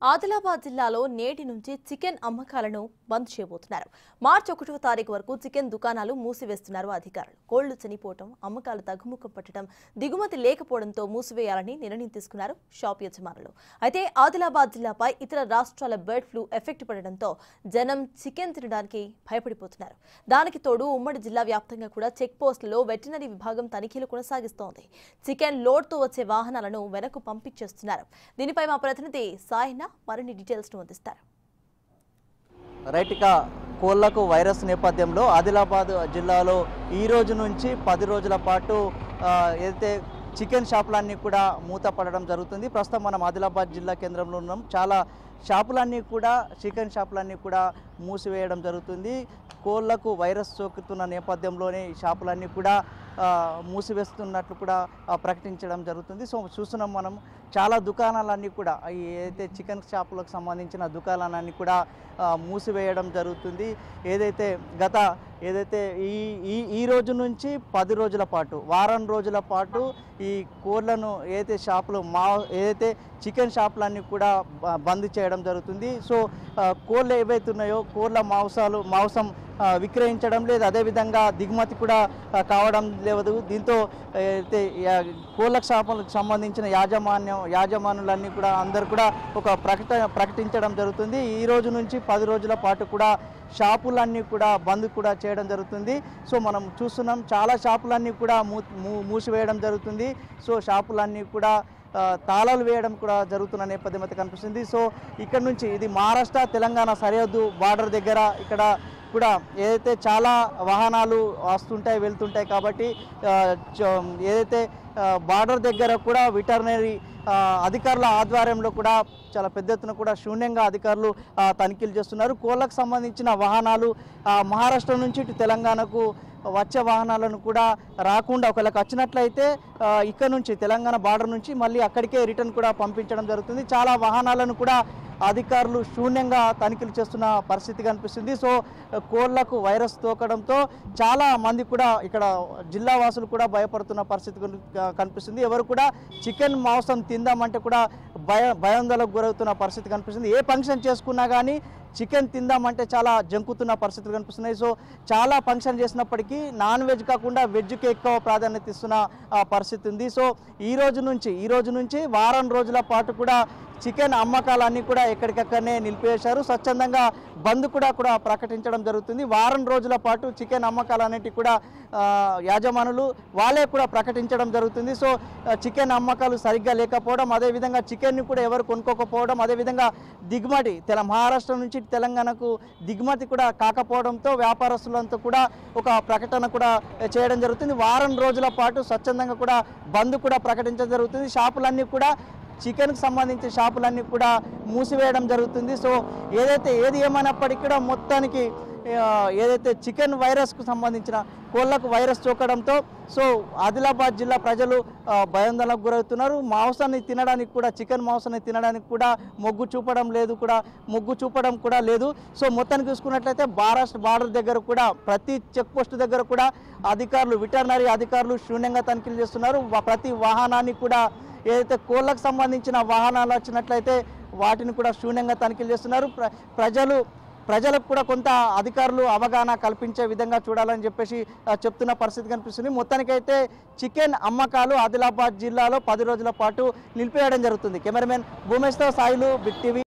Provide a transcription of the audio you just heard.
ఆదిలాబాద్ జిల్లాలో నేటి నుంచి చికెన్ అమ్మకాలను బంద్ చేయబోతున్నారు. మార్చి 1వ తారీఖు వరకు చికెన్ దుకాణాలు మూసివేస్తున్నారు అధికారులు. కోళ్లు చనిపోవడం, అమ్మకాలు తగ్గుముఖం పట్టడం, దిగుమతి లేకపోవడంతో మూసివేయాలని నిర్ణయం తీసుకున్నారు షాప్ యజమానులు. అయితే ఆదిలాబాద్ జిల్లాపై ఇతర రాష్ట్రాల బర్డ్ ఫ్లూ ఎఫెక్ట్ పడడంతో జనం చికెన్ తినడానికి భయపడిపోతున్నారు. దానికి తోడు ఉమ్మడి జిల్లా వ్యాప్తంగా కూడా చెక్ పోస్టులలో వెటర్నరీ విభాగం తనిఖీలు కొనసాగిస్తోంది. చికెన్ లోడ్తో వచ్చే వాహనాలను వెనక్కు పంపించేస్తున్నారు. దీనిపై మా ప్రతినిధి సాయినా మరిన్ని డీటెయిల్స్ ను అందిస్తారు. రైట్, ఇక కోళ్లకు వైరస్ నేపథ్యంలో ఆదిలాబాద్ జిల్లాలో ఈ రోజు నుంచి 10 రోజుల పాటు ఏదైతే చికెన్ షాపులన్నీ కూడా మూతపడడం జరుగుతుంది. ప్రస్తుతం మనం ఆదిలాబాద్ జిల్లా కేంద్రంలో ఉన్నాం. చాలా షాపులన్నీ కూడా చికెన్ షాపులన్నీ కూడా మూసివేయడం జరుగుతుంది. కోళ్లకు వైరస్ సోకుతున్న నేపథ్యంలోనే ఈ షాపులన్నీ కూడా మూసివేస్తున్నట్లు కూడా ప్రకటించడం జరుగుతుంది. సో చూస్తున్నాం మనం, చాలా దుకాణాలన్నీ కూడా ఏదైతే చికెన్ షాపులకు సంబంధించిన దుకాణాలన్నీ కూడా మూసివేయడం జరుగుతుంది. ఏదైతే ఈ రోజు నుంచి 10 రోజుల పాటు, వారం రోజుల పాటు ఈ కోళ్లను ఏదైతే షాపులు ఏదైతే చికెన్ షాపులన్నీ కూడా బంద్ చేయడం జరుగుతుంది. సో కోళ్ళు ఏవైతే ఉన్నాయో కోళ్ళ మాంసం విక్రయించడం లేదు, అదేవిధంగా దిగుమతి కూడా కావడం లేదు. దీంతో అయితే కోళ్ళ షాపులకు సంబంధించిన యాజమానులన్నీ కూడా అందరూ కూడా ఒక ప్రకటించడం జరుగుతుంది. ఈ రోజు నుంచి 10 రోజుల పాటు కూడా షాపులన్నీ కూడా బంద్ కూడా చేయడం జరుగుతుంది. సో మనం చూస్తున్నాం, చాలా షాపులన్నీ కూడా మూసివేయడం జరుగుతుంది. సో షాపులన్నీ కూడా తాళాలు వేయడం కూడా జరుగుతున్న నేపథ్యం అయితే కనిపిస్తుంది. సో ఇక్కడ నుంచి ఇది మహారాష్ట్ర తెలంగాణ సరిహద్దు బార్డర్ దగ్గర ఇక్కడ కూడా ఏదైతే చాలా వాహనాలు వస్తుంటాయి వెళ్తుంటాయి కాబట్టి ఏదైతే బార్డర్ దగ్గర కూడా వెటర్నరీ అధికారుల ఆధ్వర్యంలో కూడా చాలా పెద్ద ఎత్తున కూడా శూన్యంగా అధికారులు తనిఖీలు చేస్తున్నారు. కోళ్లకు సంబంధించిన వాహనాలు మహారాష్ట్ర నుంచి ఇటు తెలంగాణకు వచ్చే వాహనాలను కూడా రాకుండా, ఒకవేళ వచ్చినట్లయితే ఇక్కడ నుంచి తెలంగాణ బార్డర్ నుంచి మళ్ళీ అక్కడికే రిటర్న్ కూడా పంపించడం జరుగుతుంది. చాలా వాహనాలను కూడా అధికారులు శూన్యంగా తనిఖీలు చేస్తున్న పరిస్థితి కనిపిస్తుంది. సో కోళ్లకు వైరస్ సోకడంతో చాలా మంది కూడా ఇక్కడ జిల్లా వాసులు కూడా భయపడుతున్న పరిస్థితి కనిపిస్తుంది. ఎవరు కూడా చికెన్ మాంసం తిందామంటే కూడా భయాందోళనకు గురవుతున్న పరిస్థితి కనిపిస్తుంది. ఏ ఫంక్షన్ చేసుకున్నా కానీ చికెన్ తిందామంటే చాలా జంకుతున్న పరిస్థితులు కనిపిస్తున్నాయి. సో చాలా ఫంక్షన్ చేసినప్పటికీ నాన్ వెజ్ కాకుండా వెజ్కి ఎక్కువ ప్రాధాన్యత ఇస్తున్న పరిస్థితి ఉంది. సో ఈ రోజు నుంచి వారం రోజుల పాటు కూడా చికెన్ అమ్మకాలన్నీ కూడా ఎక్కడికక్కడనే నిలిపివేశారు. స్వచ్ఛందంగా బంద్ కూడా ప్రకటించడం జరుగుతుంది. వారం రోజుల పాటు చికెన్ అమ్మకాలన్నిటి కూడా యాజమానులు వాళ్ళే కూడా ప్రకటించడం జరుగుతుంది. సో చికెన్ అమ్మకాలు సరిగ్గా లేకపోవడం, అదేవిధంగా చికెన్ని కూడా ఎవరు కొనుక్కోకపోవడం, అదేవిధంగా దిగుమతి మహారాష్ట్ర నుంచి తెలంగాణకు దిగుమతి కూడా కాకపోవడంతో వ్యాపారస్తులంతా కూడా ఒక ప్రకటన కూడా చేయడం జరుగుతుంది. వారం రోజుల పాటు స్వచ్ఛందంగా కూడా బంద్ కూడా ప్రకటించడం జరుగుతుంది. షాపులన్నీ కూడా చికెన్కి సంబంధించిన షాపులన్నీ కూడా మూసివేయడం జరుగుతుంది. సో ఏది ఏమైనప్పటికీ కూడా మొత్తానికి ఏదైతే చికెన్ వైరస్కు సంబంధించిన కోళ్లకు వైరస్ సోకడంతో సో ఆదిలాబాద్ జిల్లా ప్రజలు భయాందోళనకు గురవుతున్నారు. మాంసాన్ని తినడానికి కూడా, చికెన్ మాంసాన్ని తినడానికి కూడా మొగ్గు చూపడం కూడా లేదు. సో మొత్తానికి చూసుకున్నట్లయితే మహారాష్ట్ర బార్డర్ దగ్గర కూడా ప్రతి చెక్ పోస్ట్ దగ్గర కూడా వెటర్నరీ అధికారులు శూన్యంగా తనిఖీలు చేస్తున్నారు. ప్రతి వాహనాన్ని కూడా ఏదైతే కోళ్లకు సంబంధించిన వాహనాలు వచ్చినట్లయితే వాటిని కూడా శూన్యంగా తనిఖీలు చేస్తున్నారు. ప్రజలకు కూడా కొంత అధికారులు అవగాహన కల్పించే విధంగా చూడాలని చెప్పేసి చెప్తున్న పరిస్థితి కనిపిస్తుంది. మొత్తానికైతే చికెన్ అమ్మకాలు ఆదిలాబాద్ జిల్లాలో 10 రోజుల పాటు నిలిపివేయడం జరుగుతుంది. కెమెరామెన్ భూమేష్తో సాయిలు, బిగ్ టీవీ.